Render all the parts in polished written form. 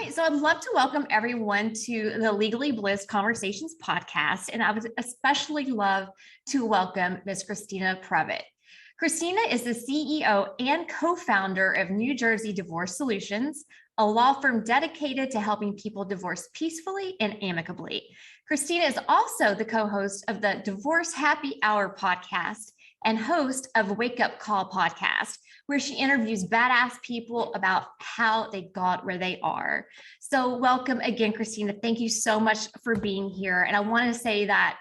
right. So I'd love to welcome everyone to the Legally Blissed Conversations podcast. And I would especially love to welcome Miss Christina Previte. Christina is the CEO and co-founder of New Jersey Divorce Solutions, a law firm dedicated to helping people divorce peacefully and amicably. Christina is also the co-host of the Divorce Happy Hour podcast and host of Wake Up Call podcast, where she interviews badass people about how they got where they are. So welcome again, Christina. Thank you so much for being here. And I want to say that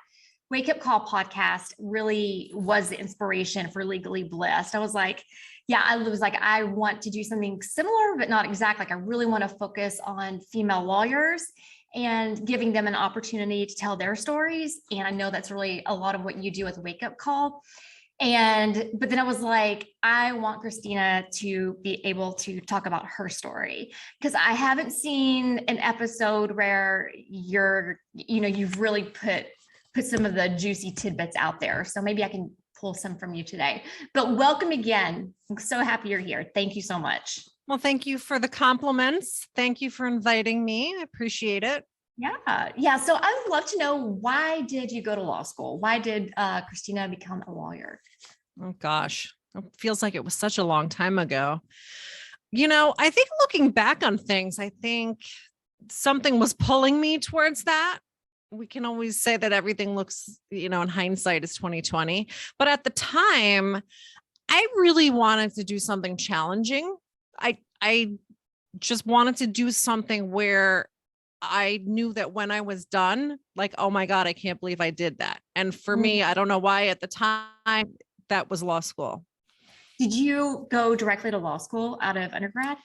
Wake Up Call podcast really was the inspiration for Legally Blissed. I was like, I want to do something similar, but not exact. Like I really want to focus on female lawyers and giving them an opportunity to tell their stories. And I know that's really a lot of what you do with Wake Up Call. But then I was like, I want Christina to be able to talk about her story, because I haven't seen an episode where you've really put some of the juicy tidbits out there. So maybe I can pull some from you today. But welcome again. I'm so happy you're here. Thank you so much. Well, thank you for the compliments. Thank you for inviting me. I appreciate it. Yeah. So I would love to know, why did you go to law school? Why did Christina become a lawyer? Oh gosh, it feels like it was such a long time ago. I think looking back on things, I think something was pulling me towards that. We can always say that everything looks, in hindsight is 2020. But at the time, I really wanted to do something challenging. I just wanted to do something where I knew that when I was done, like, oh my God, I can't believe I did that. And for me, I don't know why at the time that was law school. Did you go directly to law school out of undergrad?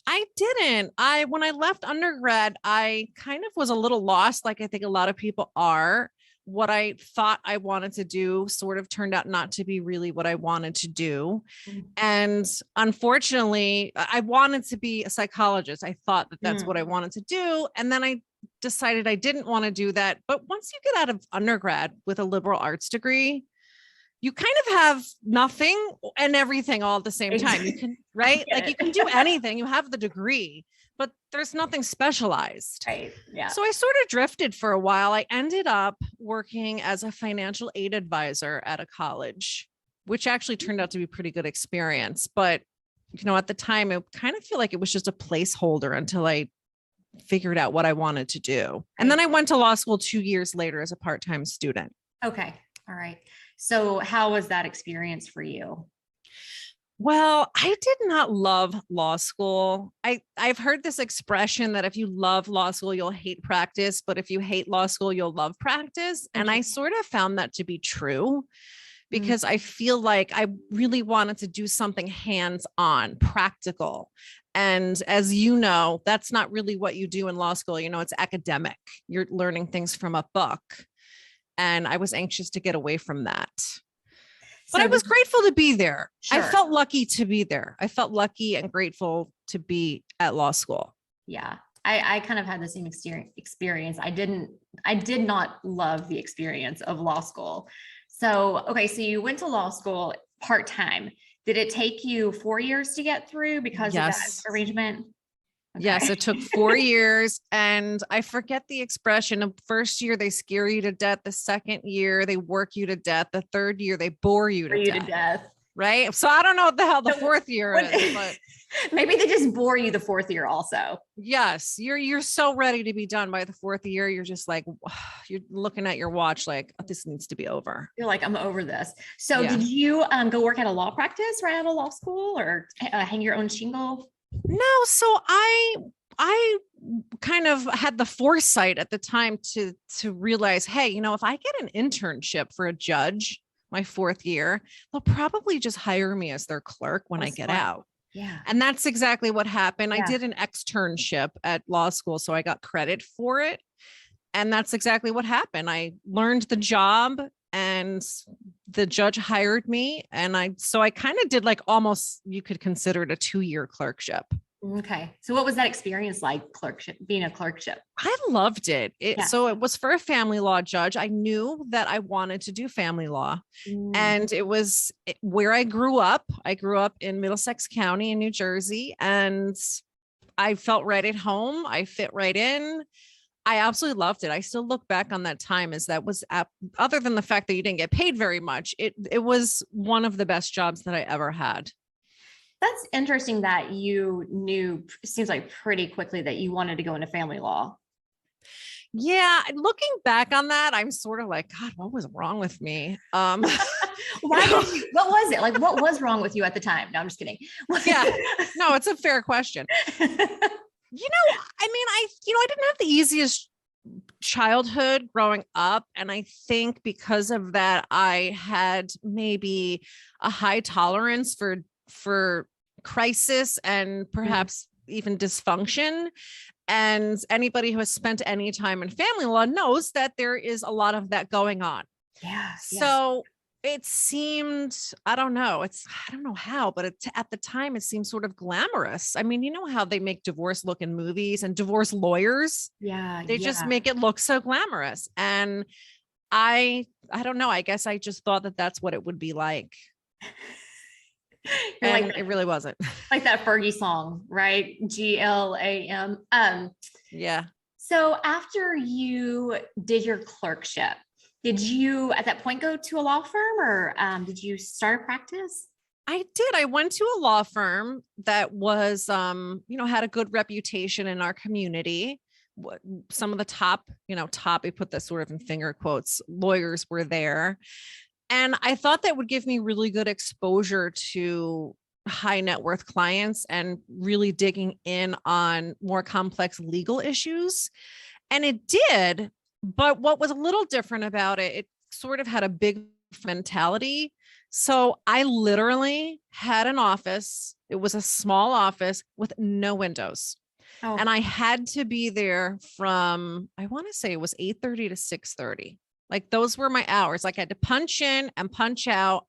I didn't. When I left undergrad, I kind of was a little lost, like I think a lot of people are. What I thought I wanted to do sort of turned out not to be really what I wanted to do. And unfortunately, I wanted to be a psychologist. I thought that that's what I wanted to do. And then I decided I didn't want to do that. But once you get out of undergrad with a liberal arts degree, you kind of have nothing and everything all at the same time. You can, right? Like you can do anything. You have the degree, but there's nothing specialized. Right. Yeah. So I sort of drifted for a while. I ended up working as a financial aid advisor at a college, which actually turned out to be a pretty good experience. But, at the time, it kind of feel like it was just a placeholder until I figured out what I wanted to do. And then I went to law school 2 years later as a part-time student. Okay. All right. So how was that experience for you? Well, I did not love law school. I've heard this expression that if you love law school, you'll hate practice, but if you hate law school, you'll love practice. And I sort of found that to be true because I feel like I really wanted to do something hands-on, practical. And as you know, that's not really what you do in law school. It's academic. You're learning things from a book. And I was anxious to get away from that. But I was grateful to be there. Sure. I felt lucky to be there. I felt lucky and grateful to be at law school. Yeah. I kind of had the same experience. I did not love the experience of law school. So you went to law school part-time. Did it take you 4 years to get through because of that arrangement? Okay. Yes, it took 4 years. And I forget the expression. The first year, they scare you to death. The second year, they work you to death. The third year, they bore you to death. Right. So I don't know what the hell the fourth year is, but maybe they just bore you the fourth year also. Yes. You're so ready to be done by the fourth year. You're just like, you're looking at your watch like, oh, this needs to be over. You're like, I'm over this. So did you go work at a law practice right out of law school or hang your own shingle? No. So I kind of had the foresight at the time to realize, hey, if I get an internship for a judge my fourth year, they'll probably just hire me as their clerk when I get out. Yeah. And that's exactly what happened. I did an externship at law school, so I got credit for it. And that's exactly what happened. I learned the job and the judge hired me. And I kind of did like almost, you could consider it a 2-year clerkship. Okay. So what was that experience like, being a clerkship? I loved it. So it was for a family law judge. I knew that I wanted to do family law. And it was where I grew up. I grew up in Middlesex County in New Jersey. And I felt right at home. I fit right in. I absolutely loved it. I still look back on that time as that was other than the fact that you didn't get paid very much. It was one of the best jobs that I ever had. That's interesting that you knew, it seems like pretty quickly that you wanted to go into family law. Yeah, looking back on that, I'm sort of like, God, what was wrong with me? What was it? Like, what was wrong with you at the time? No, I'm just kidding. Yeah, no, it's a fair question. I didn't have the easiest childhood growing up. And I think because of that, I had maybe a high tolerance for crisis and perhaps even dysfunction. And anybody who has spent any time in family law knows that there is a lot of that going on. Yeah. So it seemed, I don't know how, but at the time it seemed sort of glamorous. I mean, you know how they make divorce look in movies and divorce lawyers? Yeah. They just make it look so glamorous. And I don't know. I guess I just thought that that's what it would be like. And like it really wasn't. Like that Fergie song, right? GLAM. Yeah. So after you did your clerkship, did you at that point go to a law firm or did you start a practice? I did. I went to a law firm that was, had a good reputation in our community. Some of the top, we put that sort of in finger quotes, lawyers were there. And I thought that would give me really good exposure to high net worth clients and really digging in on more complex legal issues. And it did. But what was a little different about it, it sort of had a big mentality. So I literally had an office. It was a small office with no windows. Oh. And I had to be there from, I want to say it was 8:30 to 6:30. Like those were my hours. Like I had to punch in and punch out.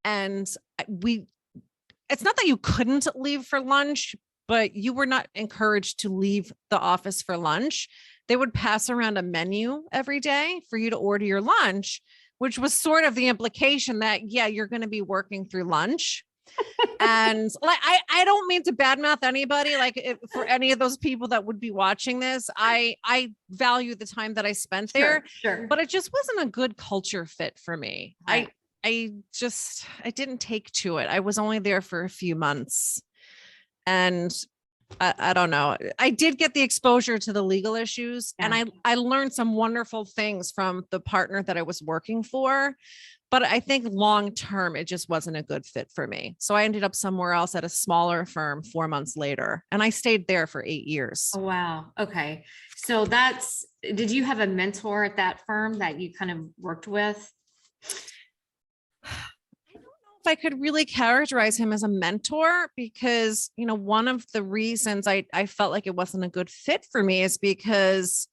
And it's not that you couldn't leave for lunch, but you were not encouraged to leave the office for lunch. They would pass around a menu every day for you to order your lunch, which was sort of the implication that, yeah, you're going to be working through lunch. And like, I don't mean to badmouth anybody, for any of those people that would be watching this, I value the time that I spent there, sure. But it just wasn't a good culture fit for me. Right. I didn't take to it. I was only there for a few months and I don't know. I did get the exposure to the legal issues and I learned some wonderful things from the partner that I was working for. But I think long-term, it just wasn't a good fit for me. So I ended up somewhere else at a smaller firm 4 months later, and I stayed there for 8 years. Oh, wow. Okay. So did you have a mentor at that firm that you kind of worked with? I don't know if I could really characterize him as a mentor because, one of the reasons I felt like it wasn't a good fit for me is because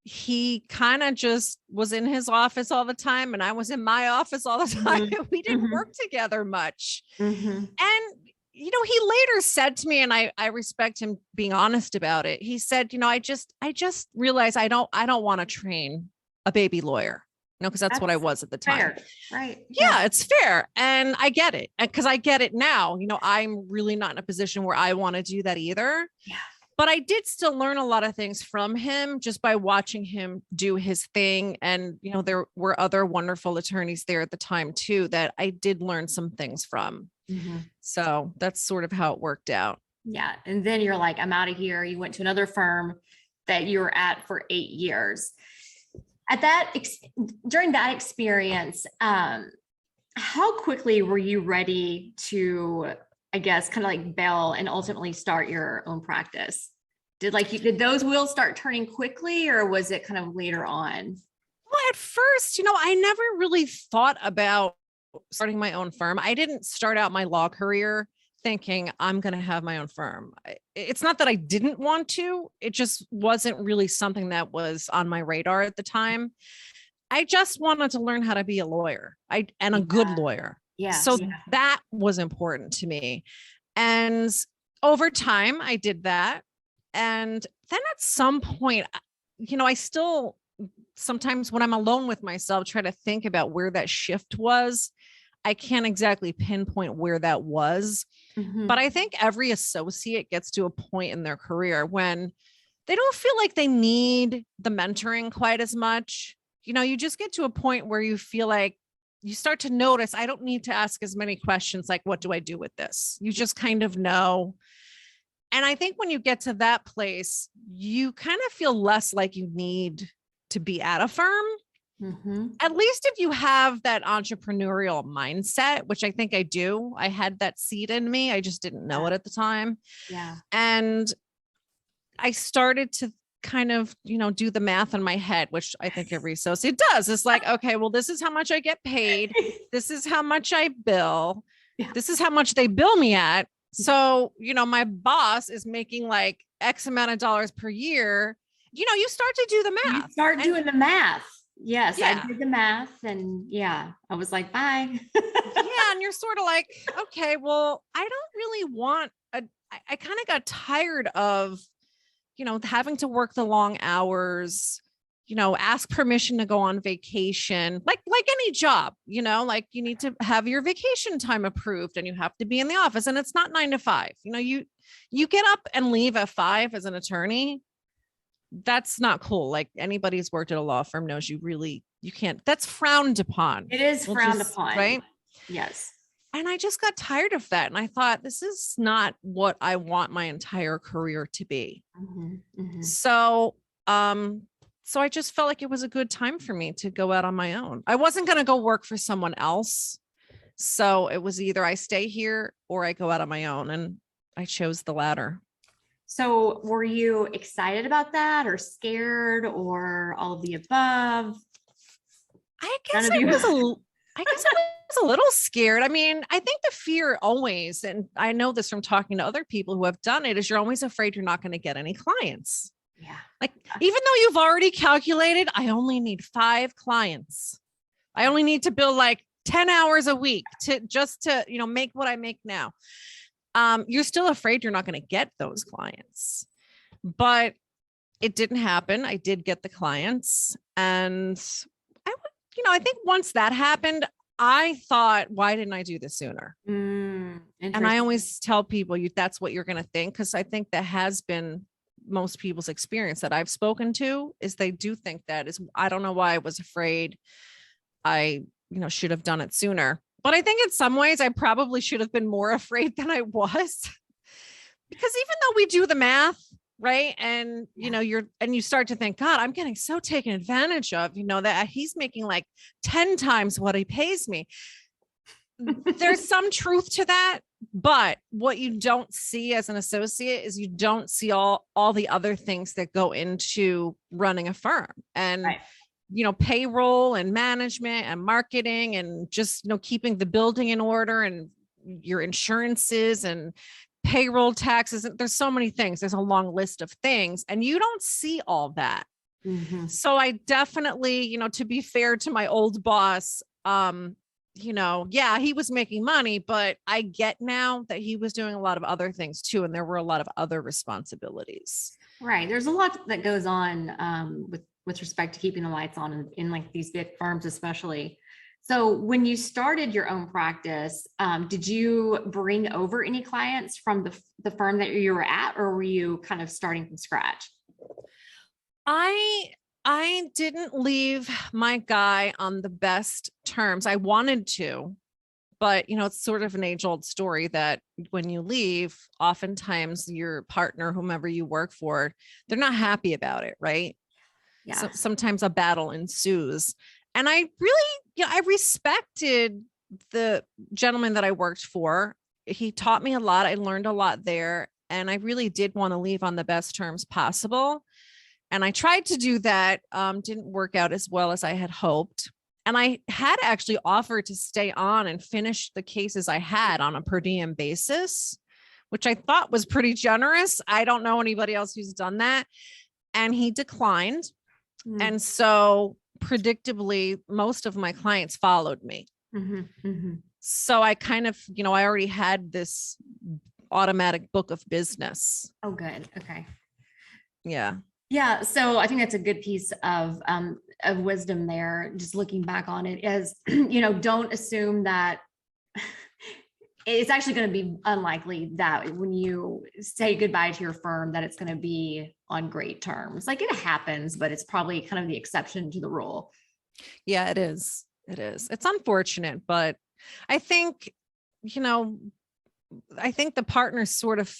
he kind of just was in his office all the time and I was in my office all the time. Mm-hmm. We didn't work together much. Mm-hmm. And, he later said to me, and I respect him being honest about it. He said, I just realized I don't want to train a baby lawyer, because that's what I was at the time. Fair. Right. Yeah, it's fair. And I get it because I get it now. I'm really not in a position where I want to do that either. Yeah. But I did still learn a lot of things from him just by watching him do his thing. And, there were other wonderful attorneys there at the time too, that I did learn some things from. Mm-hmm. So that's sort of how it worked out. Yeah. And then you're like, I'm out of here. You went to another firm that you were at for 8 years. During that experience, how quickly were you ready to, I guess, kind of like bail and ultimately start your own practice? Did those wheels start turning quickly or was it kind of later on? Well, at first, I never really thought about starting my own firm. I didn't start out my law career thinking I'm going to have my own firm. It's not that I didn't want to, it just wasn't really something that was on my radar at the time. I just wanted to learn how to be a lawyer and a good lawyer. Yeah. So that was important to me. And over time I did that. And then at some point, I still sometimes when I'm alone with myself, try to think about where that shift was. I can't exactly pinpoint where that was, Mhm. But I think every associate gets to a point in their career when they don't feel like they need the mentoring quite as much. You just get to a point where you feel like you start to notice, I don't need to ask as many questions like, what do I do with this? You just kind of know. And I think when you get to that place, you kind of feel less like you need to be at a firm. Mhm. At least if you have that entrepreneurial mindset, which I think I do. I had that seed in me. I just didn't know it at the time. Yeah. And I started to kind of, do the math in my head, which I think every associate does. It's like, okay, well, this is how much I get paid. This is how much I bill. Yeah. This is how much they bill me at. So, my boss is making like X amount of dollars per year. You start to do the You math. start doing the math. Yes, Yeah. I did the math, and yeah, I was like, bye. Yeah. And you're sort of like, okay, well, I don't really want I kind of got tired of, having to work the long hours, ask permission to go on vacation, like any job, like you need to have your vacation time approved and you have to be in the office, and it's not 9 to 5. You get up and leave at 5 as an attorney. That's not cool. Like anybody who's worked at a law firm knows you can't, that's frowned upon. It is frowned upon. Right. Yes. And I just got tired of that. And I thought, this is not what I want my entire career to be. Mhm. Mhm. So, so I just felt like it was a good time for me to go out on my own. I wasn't going to go work for someone else. So it was either I stay here or I go out on my own. And I chose the latter. So were you excited about that, or scared, or all of the above? I None guess of I you. was a little scared. I mean, I think the fear always, and I know this from talking to other people who have done it, is you're always afraid you're not going to get any clients. Yeah. Like, even though you've already calculated, I only need 5 clients. I only need to bill like 10 hours a week to make what I make now. You're still afraid you're not going to get those clients, but it didn't happen. I did get the clients, and I think once that happened, I thought, why didn't I do this sooner? And I always tell people, that's what you're going to think. Cause I think that has been most people's experience that I've spoken to, is they do think that is, I don't know why I was afraid. I, should have done it sooner, but I think in some ways I probably should have been more afraid than I was, because even though we do the math, right. And, you start to think, God, I'm getting so taken advantage of, that he's making like 10 times what he pays me. There's some truth to that. But what you don't see as an associate is you don't see all the other things that go into running a firm, and, right. Payroll and management and marketing, and just, keeping the building in order, and your insurances and payroll taxes. There's so many things. There's a long list of things, and you don't see all that. Mm-hmm. So I definitely, to be fair to my old boss, yeah, he was making money, but I get now that he was doing a lot of other things too. And there were a lot of other responsibilities. Right. There's a lot that goes on with respect to keeping the lights on in like these big firms, especially. So when you started your own practice, did you bring over any clients from the firm that you were at, or were you kind of starting from scratch? I didn't leave my guy on the best terms. I wanted to, but it's sort of an age-old story that when you leave, oftentimes your partner, whomever you work for, they're not happy about it, right? Yeah. So sometimes a battle ensues. And I really, I respected the gentleman that I worked for. He taught me a lot. I learned a lot there. And I really did want to leave on the best terms possible. And I tried to do that. Didn't work out as well as I had hoped. And I had actually offered to stay on and finish the cases I had on a per diem basis, which I thought was pretty generous. I don't know anybody else who's done that. And he declined. Mm-hmm. And so predictably, most of my clients followed me. Mm-hmm. Mm-hmm. So I kind of, I already had this automatic book of business. Oh, good. Okay. Yeah. Yeah. So I think that's a good piece of wisdom there. Just looking back on it is, don't assume that it's actually going to be unlikely that when you say goodbye to your firm, that it's going to be on great terms. Like it happens, but it's probably kind of the exception to the rule. Yeah, it is. It is. It's unfortunate, but I think, I think the partners sort of,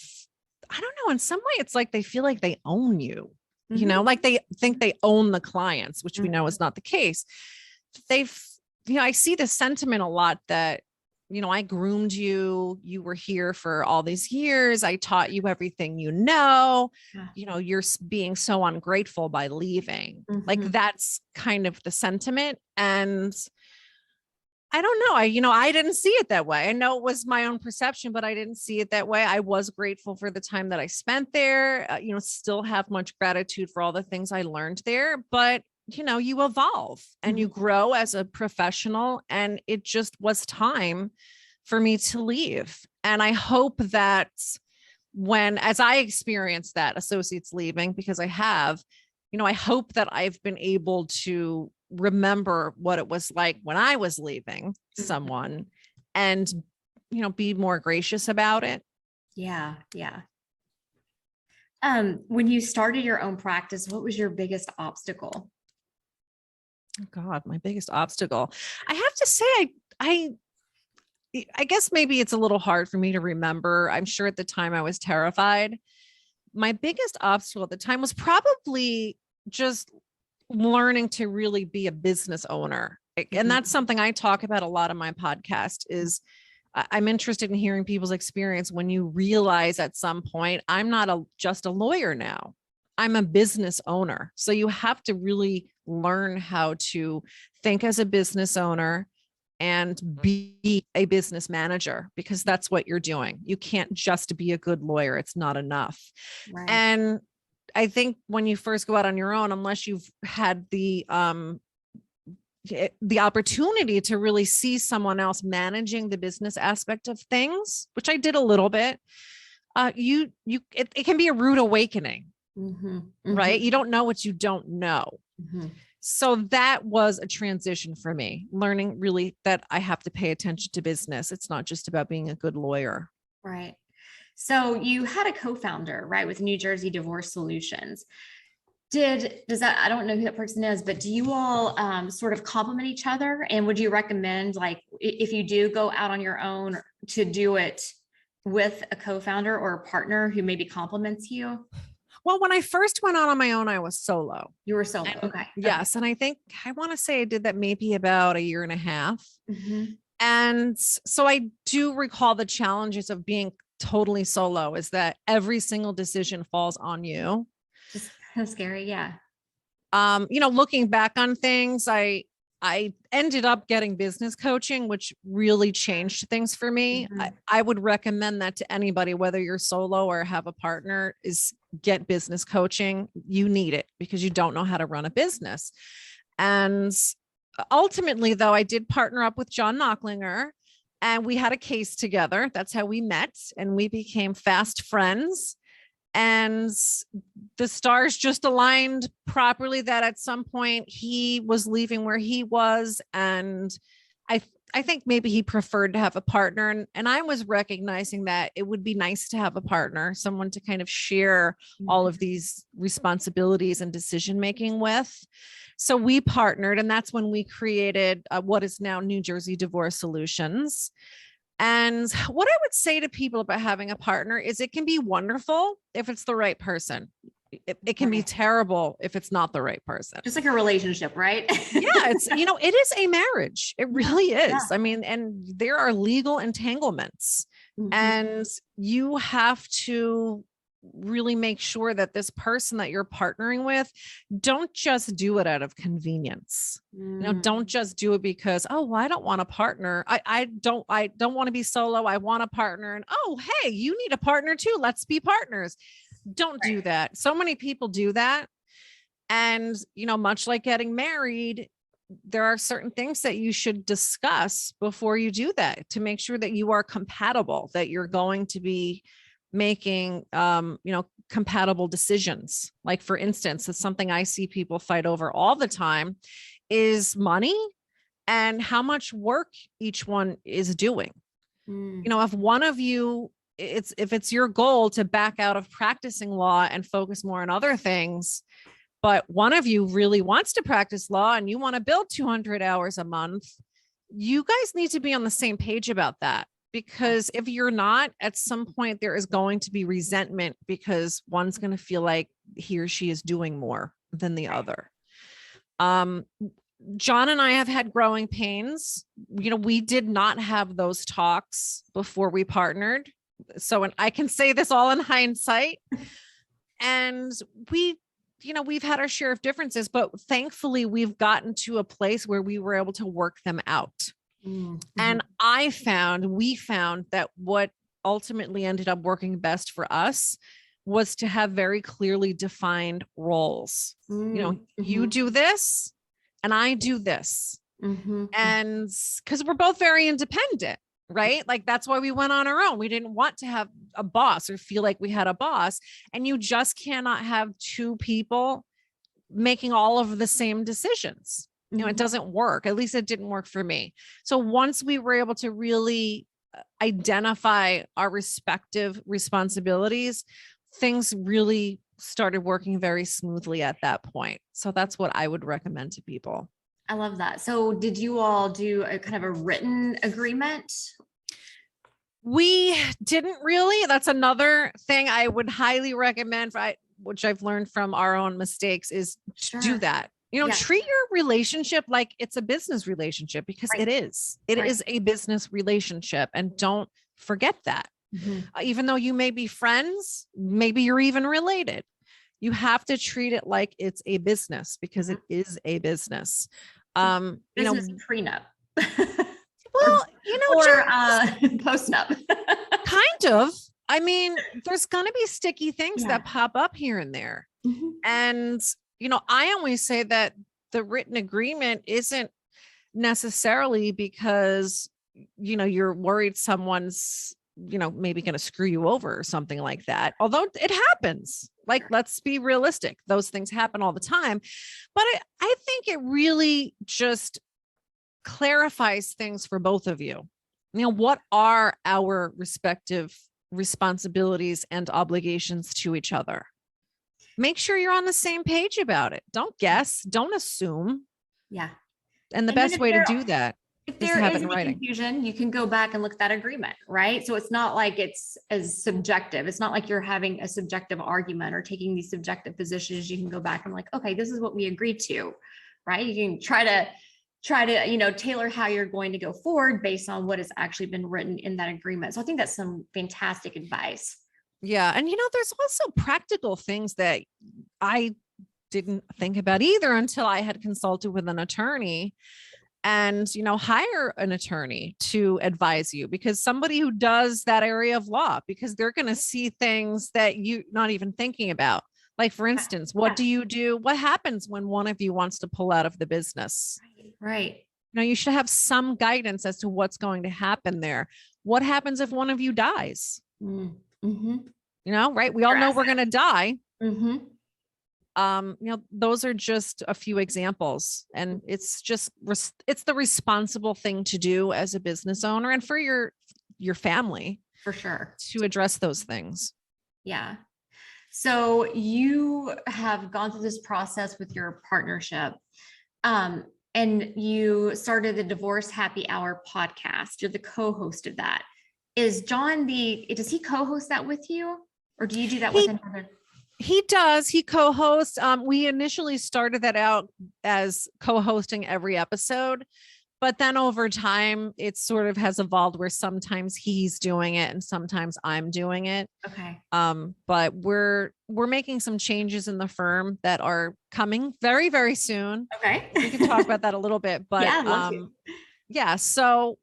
I don't know, in some way, it's like they feel like they own you, like they think they own the clients, which we know is not the case. I see the sentiment a lot that, I groomed you, you were here for all these years. I taught you everything, you're being so ungrateful by leaving. Like that's kind of the sentiment. And I don't know. I didn't see it that way. I know it was my own perception, but I didn't see it that way. I was grateful for the time that I spent there, still have much gratitude for all the things I learned there, but you evolve and you grow as a professional, and it just was time for me to leave. And I hope that as I experienced that associates leaving, because I have, I hope that I've been able to remember what it was like when I was leaving someone and, be more gracious about it. Yeah. Yeah. When you started your own practice, what was your biggest obstacle? Oh God, my biggest obstacle. I have to say, I guess maybe it's a little hard for me to remember. I'm sure at the time I was terrified. My biggest obstacle at the time was probably just learning to really be a business owner. And that's something I talk about a lot on my podcast is I'm interested in hearing people's experience when you realize at some point, I'm not just a lawyer now. I'm a business owner. So you have to really learn how to think as a business owner and be a business manager, because that's what you're doing. You can't just be a good lawyer. It's not enough. Right. And I think when you first go out on your own, unless you've had the opportunity to really see someone else managing the business aspect of things, which I did a little bit, it can be a rude awakening. Right? You don't know what you don't know. So that was a transition for me, learning really that I have to pay attention to business. It's not just about being a good lawyer. Right. So you had a co-founder, right, with New Jersey Divorce Solutions. Does that, I don't know who that person is, but do you all sort of complement each other? And would you recommend, like, if you do go out on your own, to do it with a co-founder or a partner who maybe complements you? Well, when I first went out on my own, I was solo. You were solo. Okay. Yes. And I want to say I did that maybe about a year and a half. And so I do recall the challenges of being totally solo is that every single decision falls on you. Just kind of scary. Yeah. Looking back on things, I ended up getting business coaching, which really changed things for me. I would recommend that to anybody, whether you're solo or have a partner, is get business coaching. You need it because you don't know how to run a business. And ultimately, though, I did partner up with John Knocklinger, and we had a case together. That's how we met, and we became fast friends. And the stars just aligned properly that at some point he was leaving where he was. And I think maybe he preferred to have a partner. And I was recognizing that it would be nice to have a partner, someone to kind of share all of these responsibilities and decision-making with. So we partnered, and that's when we created what is now New Jersey Divorce Solutions. And what I would say to people about having a partner is it can be wonderful if it's the right person. It can be terrible if it's not the right person. Just like a relationship, right? Yeah, it's, it is a marriage. It really is. Yeah. I mean, and there are legal entanglements, and you have to really make sure that this person that you're partnering with, don't just do it out of convenience. Don't just do it because, oh, well, I don't want a partner. I don't want to be solo. I want a partner. And oh, hey, you need a partner too. Let's be partners. Don't do that. So many people do that. And, much like getting married, there are certain things that you should discuss before you do that to make sure that you are compatible, that you're going to be making, compatible decisions. Like, for instance, it's something I see people fight over all the time is money and how much work each one is doing. Mm. If one of you, if it's your goal to back out of practicing law and focus more on other things, but one of you really wants to practice law and you want to build 200 hours a month, you guys need to be on the same page about that. Because if you're not, at some point there is going to be resentment because one's going to feel like he or she is doing more than the other. John and I have had growing pains. We did not have those talks before we partnered. So, and I can say this all in hindsight. And we've had our share of differences, but thankfully we've gotten to a place where we were able to work them out. Mm-hmm. And we found that what ultimately ended up working best for us was to have very clearly defined roles. Mm-hmm. You do this and I do this. Mm-hmm. And because we're both very independent, right? Like that's why we went on our own. We didn't want to have a boss or feel like we had a boss. And you just cannot have two people making all of the same decisions. It doesn't work. At least it didn't work for me. So once we were able to really identify our respective responsibilities, things really started working very smoothly at that point. So that's what I would recommend to people. I love that. So did you all do a kind of a written agreement? We didn't really. That's another thing I would highly recommend, which I've learned from our own mistakes, is do that. Treat your relationship like it's a business relationship, because it is. It is a business relationship, and don't forget that. Mm-hmm. Even though you may be friends, maybe you're even related, you have to treat it like it's a business, because it is a business. Business prenup. Well, or post-nup. Kind of. I mean, there's going to be sticky things that pop up here and there. Mm-hmm. And I always say that the written agreement isn't necessarily because, you're worried someone's, maybe going to screw you over or something like that. Although it happens. Like, let's be realistic. Those things happen all the time. But I think it really just clarifies things for both of you. What are our respective responsibilities and obligations to each other? Make sure you're on the same page about it. Don't guess, don't assume. Yeah. And the best way to do that is to have it in writing. Confusion, you can go back and look at that agreement, right? So it's not like it's as subjective. It's not like you're having a subjective argument or taking these subjective positions. You can go back and like, okay, this is what we agreed to, right? You can try to tailor how you're going to go forward based on what has actually been written in that agreement. So I think that's some fantastic advice. Yeah. And, there's also practical things that I didn't think about either until I had consulted with an attorney, and, hire an attorney to advise you, because somebody who does that area of law, because they're going to see things that you're not even thinking about. Like, for instance, what do you do? What happens when one of you wants to pull out of the business? Right. You should have some guidance as to what's going to happen there. What happens if one of you dies? Mm-hmm. Right? We all know we're going to die. Mm-hmm. Those are just a few examples, and it's the responsible thing to do as a business owner and for your family, for sure, to address those things. Yeah. So you have gone through this process with your partnership, and you started the Divorce Happy Hour podcast. You're the co-host of that. Is John does he co-host that with you, or do you do that with another? He does. He co-hosts. We initially started that out as co-hosting every episode, but then over time, it sort of has evolved where sometimes he's doing it and sometimes I'm doing it. Okay. But we're making some changes in the firm that are coming very, very soon. Okay. We can talk about that a little bit, but so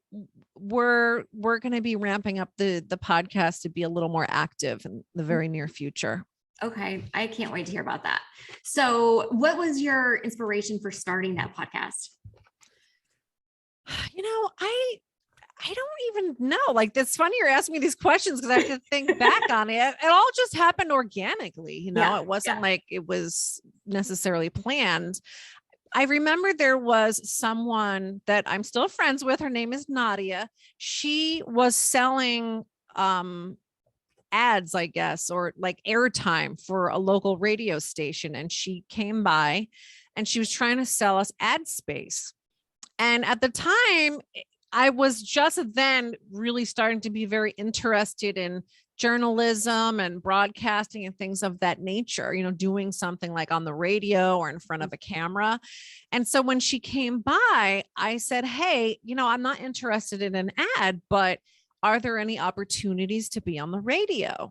we're going to be ramping up the podcast to be a little more active in the very near future. Okay. I can't wait to hear about that. So what was your inspiration for starting that podcast? I don't even know. Like, it's funny you're asking me these questions, because I have to think back on it. It all just happened organically. It wasn't like it was necessarily planned. I remember there was someone that I'm still friends with. Her name is Nadia. She was selling ads, I guess, or like airtime for a local radio station. And she came by and she was trying to sell us ad space. And at the time, I was just then really starting to be very interested in journalism and broadcasting and things of that nature, doing something like on the radio or in front of a camera. And so when she came by, I said, hey, I'm not interested in an ad, but are there any opportunities to be on the radio?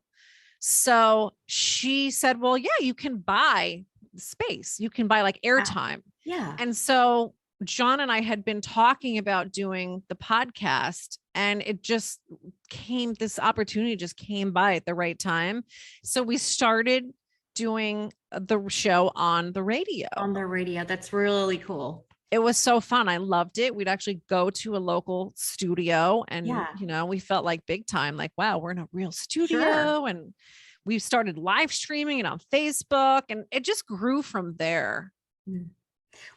So she said, well, yeah, you can buy space. You can buy like airtime. Yeah. And so John and I had been talking about doing the podcast, and this opportunity just came by at the right time. So we started doing the show on the radio. On the radio. That's really cool. It was so fun. I loved it. We'd actually go to a local studio and, we felt like big time, like, wow, we're in a real studio. Sure. And we started live streaming it on Facebook, and it just grew from there. Mm.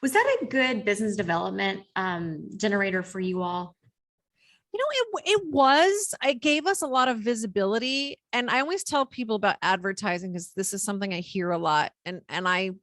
Was that a good business development generator for you all? It was. It gave us a lot of visibility. And I always tell people about advertising because this is something I hear a lot. And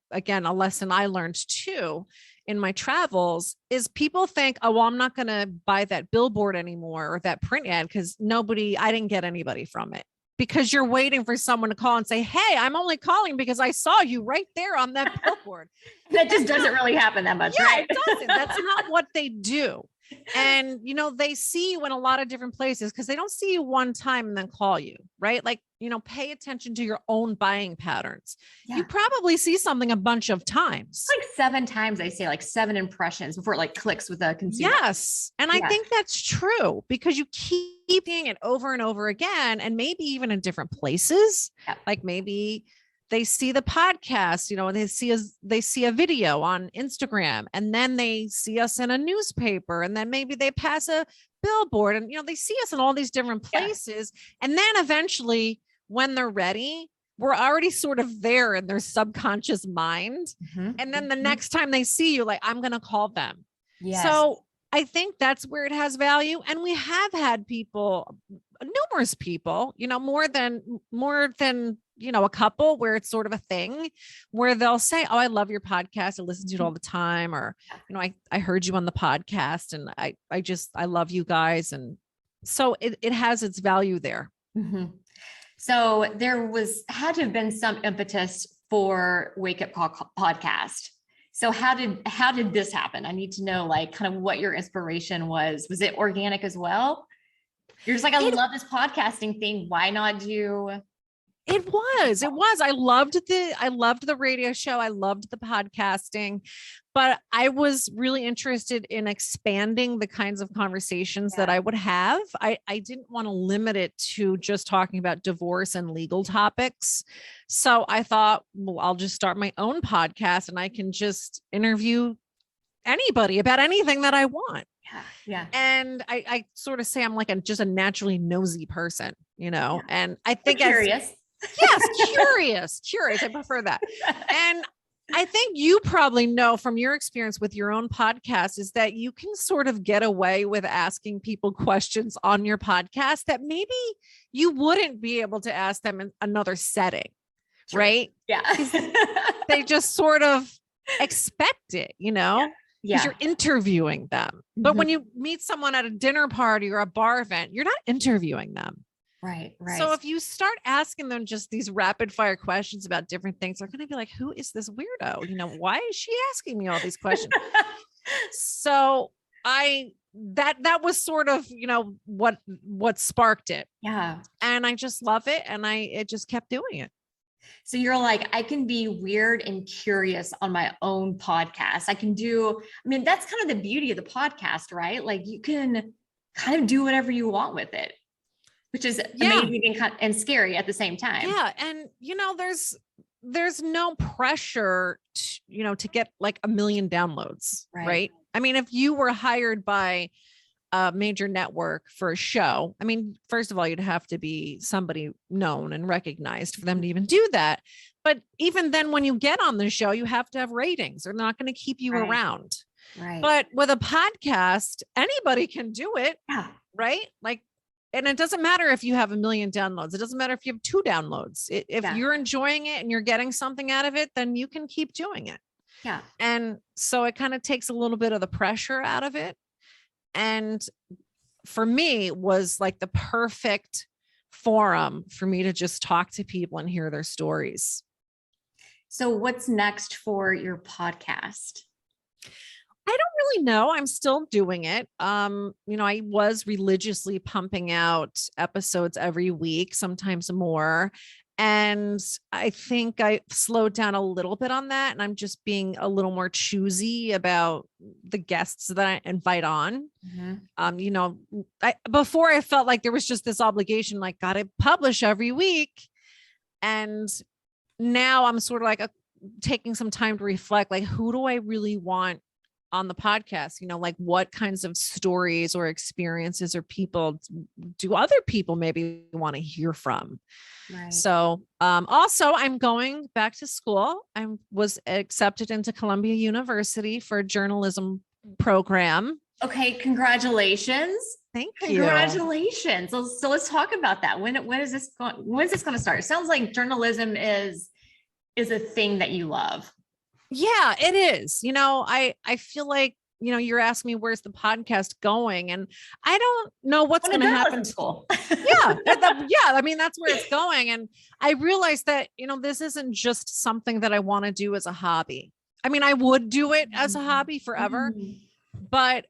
again, a lesson I learned too in my travels is people think, oh, well, I'm not going to buy that billboard anymore or that print ad because I didn't get anybody from it. Because you're waiting for someone to call and say, hey, I'm only calling because I saw you right there on that billboard. That just doesn't really happen that much, right? It doesn't. That's not what they do. And, they see you in a lot of different places because they don't see you one time and then call you, right? Like, pay attention to your own buying patterns. Yeah. You probably see something a bunch of times. Like 7 times, they say, like 7 impressions before it like clicks with a consumer. Yes. And I think that's true because you keep seeing it over and over again, and maybe even in different places. Yep. Like maybe they see the podcast, and they see a video on Instagram, and then they see us in a newspaper, and then maybe they pass a billboard, and they see us in all these different places. Yeah. And then eventually when they're ready, we're already sort of there in their subconscious mind. Mm-hmm. And then the next time they see you, like, I'm going to call them. Yes. So I think that's where it has value. And we have had numerous people, more than, a couple where it's sort of a thing where they'll say, oh, I love your podcast. I listen to it all the time. Or, I heard you on the podcast and I love you guys. And so it has its value there. Mm-hmm. So there had to have been some impetus for Wake Up Call podcast. So how did this happen? I need to know like kind of what your inspiration was. Was it organic as well? You're just like, I love this podcasting thing. Why not do? It was. I loved the radio show. I loved the podcasting, but I was really interested in expanding the kinds of conversations that I would have. I didn't want to limit it to just talking about divorce and legal topics. So I thought, well, I'll just start my own podcast and I can just interview anybody about anything that I want. Yeah. And I sort of say I'm like just a naturally nosy person, and I think curious. Yes, curious. I prefer that. And I think you probably know from your experience with your own podcast is that you can sort of get away with asking people questions on your podcast that maybe you wouldn't be able to ask them in another setting. True. Right? Yeah. They just sort of expect it, because you're interviewing them. But when you meet someone at a dinner party or a bar event, you're not interviewing them. Right. So if you start asking them just these rapid fire questions about different things, they're going to be like, who is this weirdo? Why is she asking me all these questions? So that was sort of, what sparked it. Yeah. And I just love it. And it just kept doing it. So you're like, I can be weird and curious on my own podcast. That's kind of the beauty of the podcast, right? Like you can kind of do whatever you want with it, which is amazing and scary at the same time. Yeah. And, there's no pressure to get like 1 million downloads, right? I mean, if you were hired by a major network for a show, first of all, you'd have to be somebody known and recognized for them to even do that. But even then, when you get on the show, you have to have ratings. They're not going to keep you Right. around. Right. But with a podcast, anybody can do it. Yeah. Right. Like, and it doesn't matter if you have 1 million downloads. It doesn't matter if you have 2 downloads. If you're enjoying it and you're getting something out of it, then you can keep doing it. Yeah. And so it kind of takes a little bit of the pressure out of it. And for me, it was like the perfect forum for me to just talk to people and hear their stories. So what's next for your podcast? I don't really know. I'm still doing it. I was religiously pumping out episodes every week, sometimes more. And I think I slowed down a little bit on that. And I'm just being a little more choosy about the guests that I invite on. Before I felt like there was just this obligation, like, gotta publish every week. And now I'm sort of like taking some time to reflect, like, who do I really want on the podcast? Like, what kinds of stories or experiences or people do other people maybe want to hear from? Right. So, also I'm going back to school. I was accepted into Columbia University for a journalism program. Okay. Congratulations. Thank you. Congratulations. So let's talk about that. When is this going? When's this going to start? It sounds like journalism is a thing that you love. Yeah, it is. I feel like, you're asking me, where's the podcast going? And I don't know what's going to happen. School. Yeah. I mean, that's where it's going. And I realized that, this isn't just something that I want to do as a hobby. I mean, I would do it as a hobby forever, but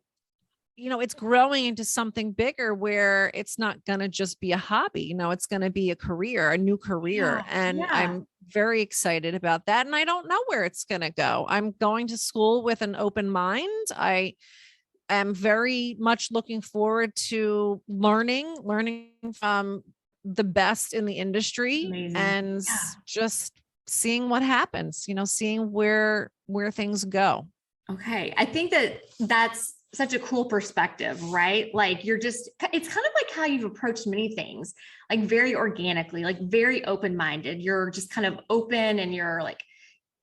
it's growing into something bigger where it's not going to just be a hobby. It's going to be a career, a new career. I'm very excited about that. And I don't know where it's going to go. I'm going to school with an open mind. I am very much looking forward to learning from the best in the industry. Amazing. And just seeing what happens, seeing where things go. Okay. I think that's such a cool perspective, right? Like it's kind of like how you've approached many things, like very organically, like very open-minded. You're just kind of open and you're like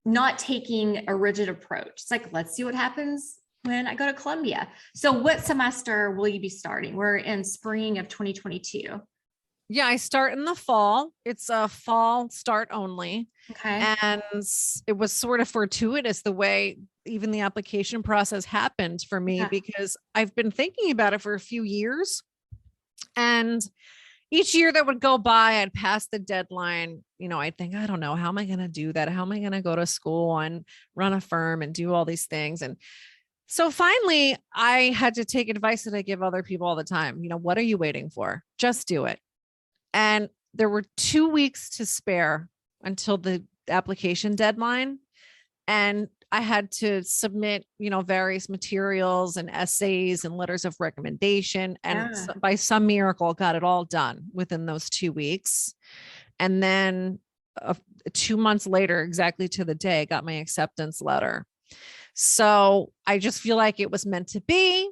not taking a rigid approach. It's like, let's see what happens when I go to Columbia. So what semester will you be starting? We're in spring of 2022. Yeah, I start in the fall. It's a fall start only. Okay. And it was sort of fortuitous the way even the application process happened for me, because I've been thinking about it for a few years. And each year that would go by, I'd pass the deadline. I'd think, I don't know, how am I going to do that? How am I going to go to school and run a firm and do all these things? And so finally, I had to take advice that I give other people all the time. What are you waiting for? Just do it. And there were 2 weeks to spare until the application deadline. And I had to submit, various materials and essays and letters of recommendation. And by some miracle, got it all done within those 2 weeks. And then 2 months later, exactly to the day, I got my acceptance letter. So I just feel like it was meant to be.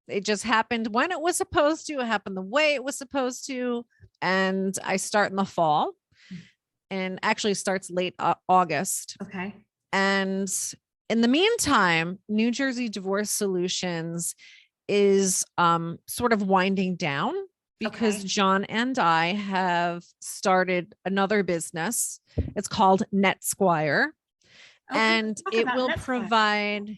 It just happened when it was supposed to. It happened the way it was supposed to. And I start in the fall, and actually starts late August. Okay. And in the meantime, New Jersey Divorce Solutions is sort of winding down, because John and I have started another business. It's called NetSquire. And it will provide,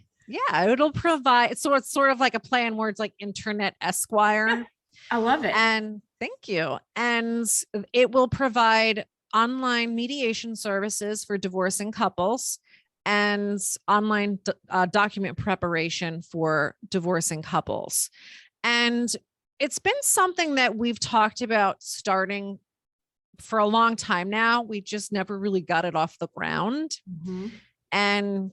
it'll provide, so it's sort of like a play on words, like Internet Esquire. I love it. And thank you. And it will provide online mediation services for divorcing couples and online document preparation for divorcing couples. And it's been something that we've talked about starting for a long time now. We just never really got it off the ground. Mm-hmm. And,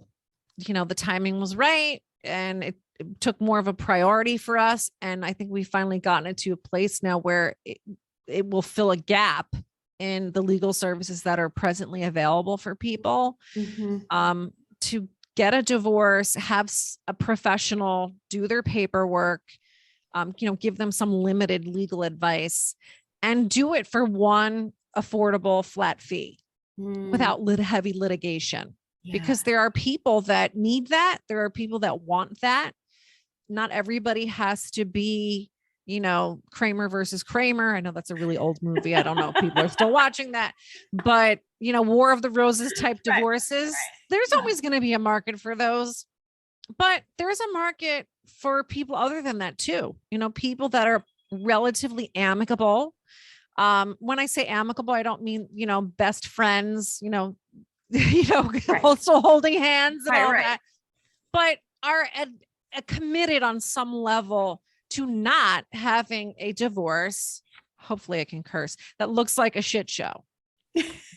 the timing was right. And it took more of a priority for us. And I think we've finally gotten it to a place now where it will fill a gap in the legal services that are presently available for people. Mm-hmm. To get a divorce, have a professional do their paperwork, give them some limited legal advice, and do it for one affordable flat fee. without heavy litigation. Yeah. Because there are people that need that. There are people that want that. Not everybody has to be, Kramer versus Kramer. I know that's a really old movie. I don't know if people are still watching that, but War of the Roses type divorces, there's always going to be a market for those, but there's a market for people other than that too. People that are relatively amicable. When I say amicable, I don't mean, best friends, also holding hands and all that, but are committed on some level to not having a divorce. Hopefully I can curse, that looks like a shit show,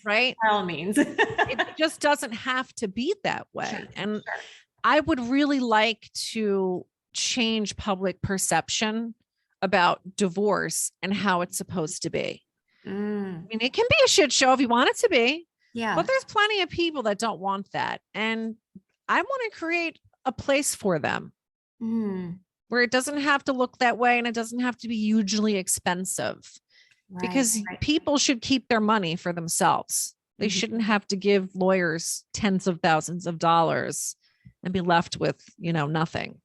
right? By all means. It just doesn't have to be that way. I would really like to change public perception about divorce and how it's supposed to be. I mean, it can be a shit show if you want it to be. Yeah. But there's plenty of people that don't want that. And I want to create a place for them where it doesn't have to look that way and it doesn't have to be hugely expensive because people should keep their money for themselves. They shouldn't have to give lawyers tens of thousands of dollars and be left with, nothing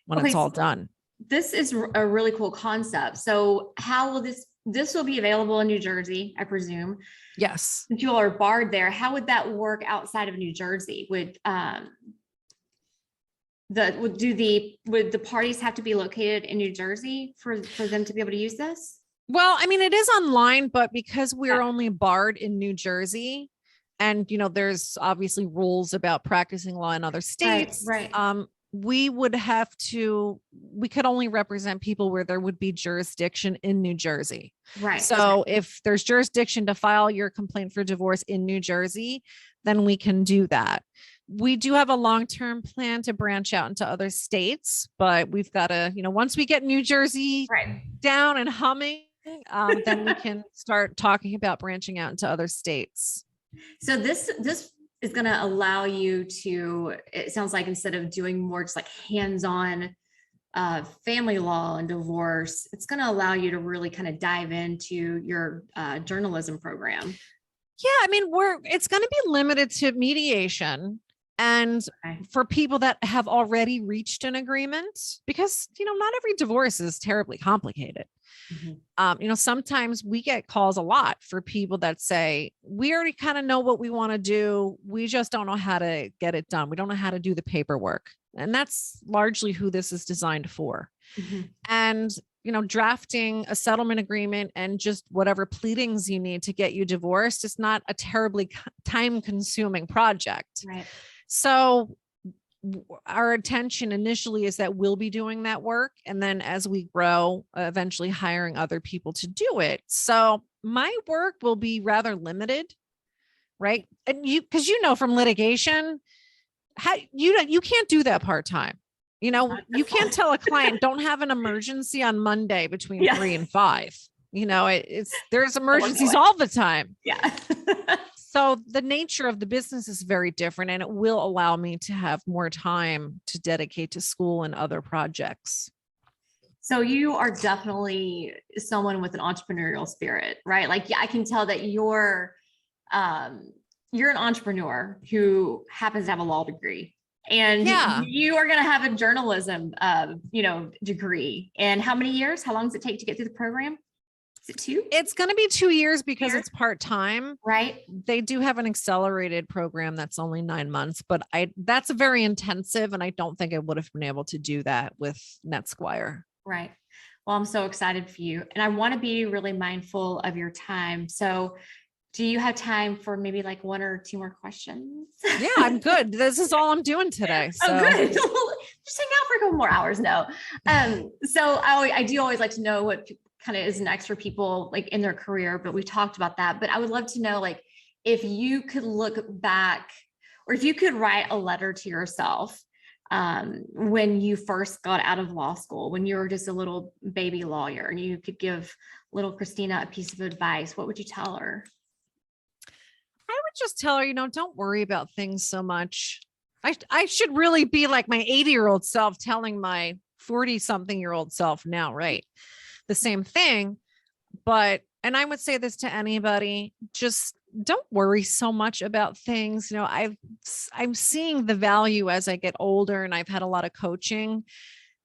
when it's all done. This is a really cool concept. So how will this will be available in New Jersey, I presume? Yes. Since you all are barred there, how would that work outside of New Jersey? Would the parties have to be located in New Jersey for them to be able to use this? Well, I mean, it is online, but because we're only barred in New Jersey, and there's obviously rules about practicing law in other states. Right. We could only represent people where there would be jurisdiction in New Jersey. Right. So if there's jurisdiction to file your complaint for divorce in New Jersey, then we can do that. We do have a long-term plan to branch out into other states, but we've got to, once we get New Jersey down and humming, then we can start talking about branching out into other states. So this is going to allow you to, it sounds like, instead of doing more just like hands-on family law and divorce, it's going to allow you to really kind of dive into your journalism program. Yeah, I mean, it's going to be limited to mediation and for people that have already reached an agreement, because, not every divorce is terribly complicated. Sometimes we get calls a lot for people that say, we already kind of know what we want to do. We just don't know how to get it done. We don't know how to do the paperwork. And that's largely who this is designed for. And, drafting a settlement agreement and just whatever pleadings you need to get you divorced is not a terribly time consuming project. Right. So our intention initially is that we'll be doing that work. And then as we grow, eventually hiring other people to do it. So my work will be rather limited, right? And because from litigation, you can't do that part-time. You can't tell a client don't have an emergency on Monday between 3 and 5. There's emergencies all the time. Yeah. So the nature of the business is very different, and it will allow me to have more time to dedicate to school and other projects. So you are definitely someone with an entrepreneurial spirit, right? Like, I can tell that you're an entrepreneur who happens to have a law degree, and you are going to have a journalism, degree. And how many years? How long does it take to get through the program? Is it 2? It's going to be 2 years because it's part-time. Right. They do have an accelerated program that's only 9 months, but that's very intensive. And I don't think I would have been able to do that with NetSquire. Right. Well, I'm so excited for you. And I want to be really mindful of your time. So do you have time for maybe like 1 or 2 more questions? Yeah, I'm good. This is all I'm doing today. So. Oh, good. Just hang out for a couple more hours. No. So I do always like to know what kind of is next for people like in their career, but we talked about that. But I would love to know, like, if you could look back, or if you could write a letter to yourself when you first got out of law school, when you were just a little baby lawyer, and you could give little Christina a piece of advice, what would you tell her? I would just tell her, don't worry about things so much. I should really be like my 80-year-old self telling my 40-something-year-old self now, right? The same thing. And I would say this to anybody, just don't worry so much about things. I'm seeing the value as I get older, and I've had a lot of coaching.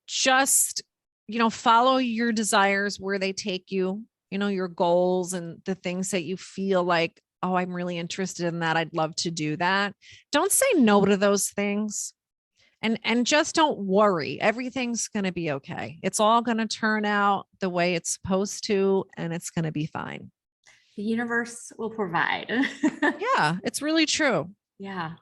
Just, follow your desires where they take you, your goals and the things that you feel like, oh, I'm really interested in that. I'd love to do that. Don't say no to those things. And just don't worry. Everything's going to be okay. It's all going to turn out the way it's supposed to, and it's going to be fine. The universe will provide. Yeah, it's really true. Yeah.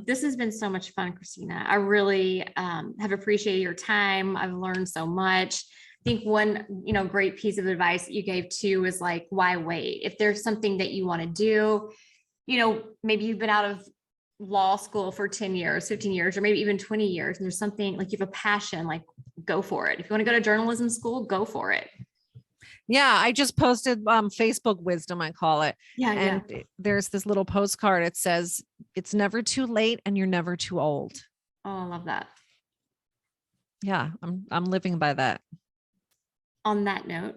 This has been so much fun, Christina. I really have appreciated your time. I've learned so much. I think one, great piece of advice that you gave too is like, why wait? If there's something that you want to do, maybe you've been out of law school for 10 years, 15 years, or maybe even 20 years. And there's something like you have a passion, like go for it. If you want to go to journalism school, go for it. Yeah. I just posted Facebook wisdom, I call it. Yeah. And there's this little postcard. It says, it's never too late and you're never too old. Oh, I love that. Yeah. I'm living by that. On that note.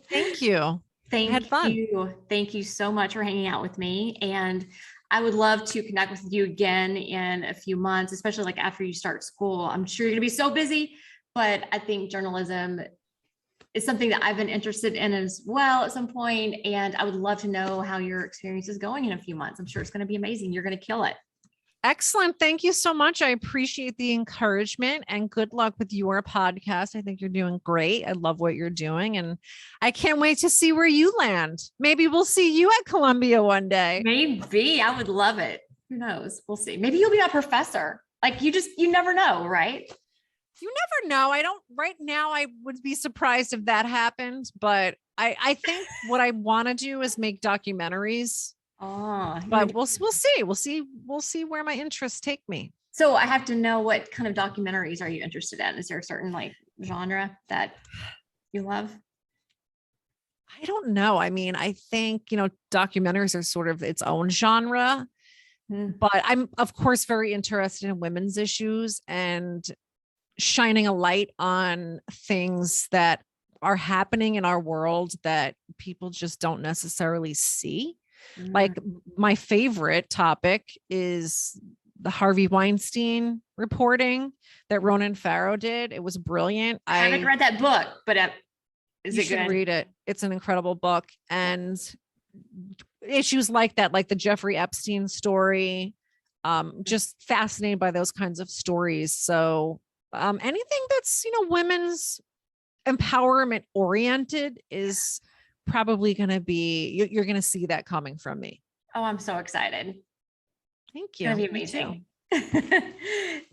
Thank you. Thank you so much for hanging out with me. And I would love to connect with you again in a few months, especially like after you start school. I'm sure you're going to be so busy, but I think journalism is something that I've been interested in as well at some point. And I would love to know how your experience is going in a few months. I'm sure it's going to be amazing. You're going to kill it. Excellent. Thank you so much. I appreciate the encouragement, and good luck with your podcast. I think you're doing great. I love what you're doing, and I can't wait to see where you land. Maybe we'll see you at Columbia one day. Maybe. I would love it. Who knows? We'll see. Maybe you'll be a professor. Like you never know, right? You never know. Right now, I would be surprised if that happened, but I think what I want to do is make documentaries. Oh, but we'll see. We'll see where my interests take me. So I have to know, what kind of documentaries are you interested in? Is there a certain like genre that you love? I don't know. I mean, I think, documentaries are sort of its own genre, but I'm of course very interested in women's issues and shining a light on things that are happening in our world that people just don't necessarily see. Like my favorite topic is the Harvey Weinstein reporting that Ronan Farrow did. It was brilliant. I haven't read that book, but is it good? You should read it. It's an incredible book. And issues like that, like the Jeffrey Epstein story, just fascinated by those kinds of stories. So anything that's, women's empowerment oriented is probably going to be, you're going to see that coming from me. Oh, I'm so excited. Thank you. It's going to be amazing.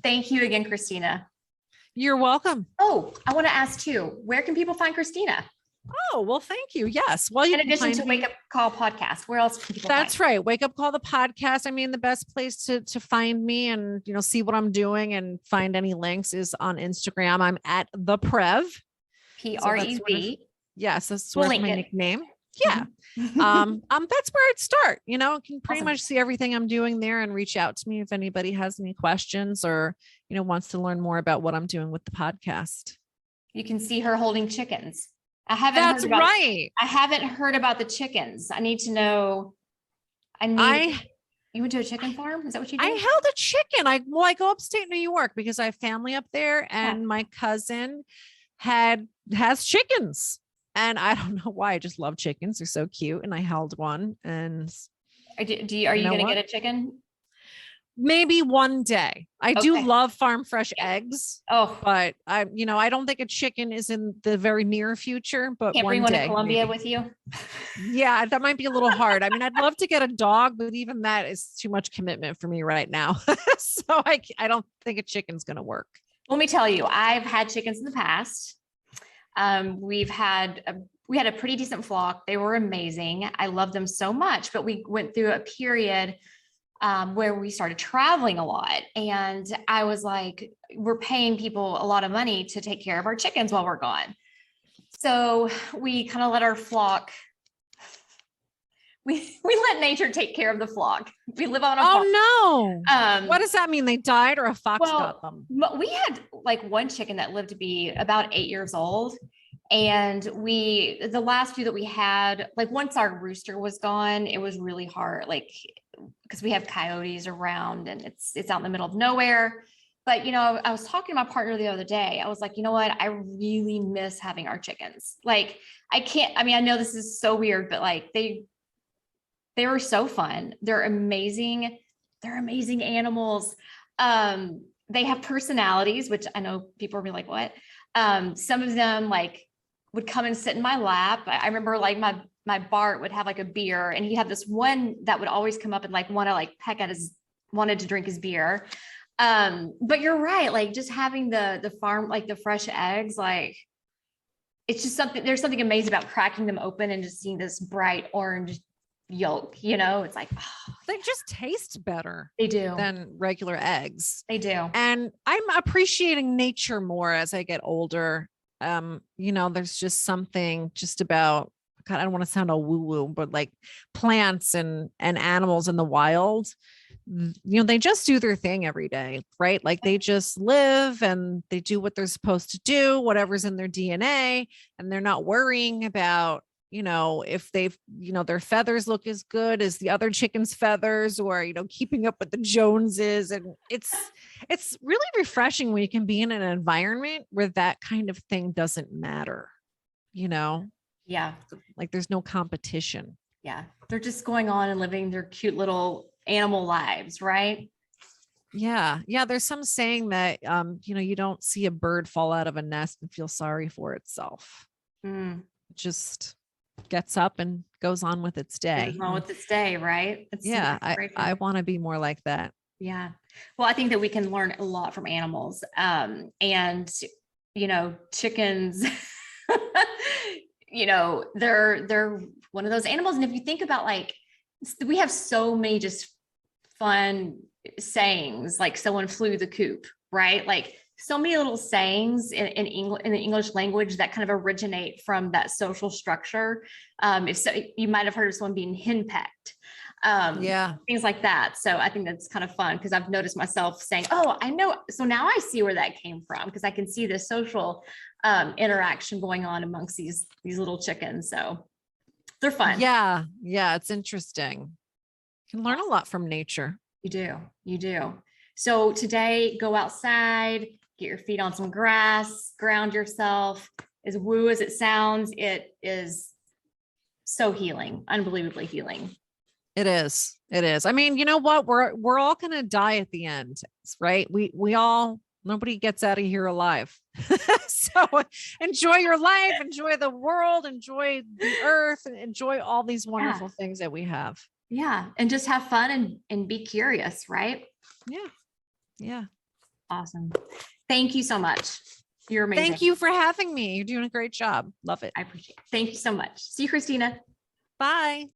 Thank you again, Christina. You're welcome. Oh, I want to ask too, where can people find Christina? Oh, well, thank you. Yes. Well, in addition to Wake Up Call podcast, where else can people That's right. Wake Up Call the podcast. I mean, the best place to find me and, see what I'm doing and find any links is on Instagram. I'm at the Prev. Prev. Yes, that's sort of my nickname. Yeah. That's where I'd start. You can pretty much see everything I'm doing there and reach out to me if anybody has any questions or, wants to learn more about what I'm doing with the podcast. You can see her holding chickens. I haven't heard about the chickens. I need to know. You went to a chicken farm? Is that what you did? I held a chicken. I go upstate New York because I have family up there, and my cousin has chickens. And I don't know why. I just love chickens. They're so cute. And I held one. And are you going to get a chicken? Maybe one day. I do love farm fresh eggs. Oh, but I don't think a chicken is in the very near future, but can't bring one to Columbia with you. Yeah, that might be a little hard. I mean, I'd love to get a dog, but even that is too much commitment for me right now. So I don't think a chicken's going to work. Let me tell you, I've had chickens in the past. We had a pretty decent flock. They were amazing. I love them so much, but we went through a period where we started traveling a lot. And I was like, we're paying people a lot of money to take care of our chickens while we're gone. So we kind of let our flock, we let nature take care of the flock. We live on a farm. Oh no. What does that mean? They died or a fox got them? We had like one chicken that lived to be about 8 years old. And the last few that we had, like once our rooster was gone, it was really hard, like, because we have coyotes around and it's out in the middle of nowhere. But, I was talking to my partner the other day. I was like, you know what? I really miss having our chickens. Like, I know this is so weird, but like they were so fun. They're amazing. They're amazing animals. They have personalities, which I know people are gonna be like, what? Some of them like would come and sit in my lap. I remember like my Bart would have like a beer, and he had this one that would always come up and like want to like peck at wanted to drink his beer. But you're right, like just having the farm, like the fresh eggs, like it's just there's something amazing about cracking them open and just seeing this bright orange yolk, it's like, oh, They just taste better. They do. Than regular eggs. They do. And I'm appreciating nature more as I get older. There's just something just about, God, I don't want to sound all woo woo, but like plants and animals in the wild, they just do their thing every day, right? Like they just live and they do what they're supposed to do, whatever's in their DNA, and they're not worrying about, if they've, their feathers look as good as the other chicken's feathers, or, keeping up with the Joneses. And it's really refreshing when you can be in an environment where that kind of thing doesn't matter, Yeah. Like there's no competition. Yeah. They're just going on and living their cute little animal lives, right? Yeah. Yeah. There's some saying that, you don't see a bird fall out of a nest and feel sorry for itself. It just gets up and goes on with its day. Goes on with its day, right? I want to be more like that. Yeah. Well, I think that we can learn a lot from animals. And chickens, they're one of those animals. And if you think about like, we have so many just fun sayings, like someone flew the coop, right? Like so many little sayings in the English language that kind of originate from that social structure. You might have heard of someone being henpecked, things like that. So I think that's kind of fun because I've noticed myself saying, "Oh, I know." So now I see where that came from because I can see the social interaction going on amongst these little chickens. So they're fun. Yeah, it's interesting. You can learn a lot from nature. You do. So today, go outside, get your feet on some grass, ground yourself. As woo as it sounds, it is so healing, unbelievably healing. It is. I mean, you know what? We're all going to die at the end, right? Nobody gets out of here alive. So enjoy your life, enjoy the world, enjoy the earth, and enjoy all these wonderful things that we have. Yeah. And just have fun and be curious, right? Yeah. Awesome. Thank you so much. You're amazing. Thank you for having me. You're doing a great job. Love it. I appreciate it. Thank you so much. See you, Christina. Bye.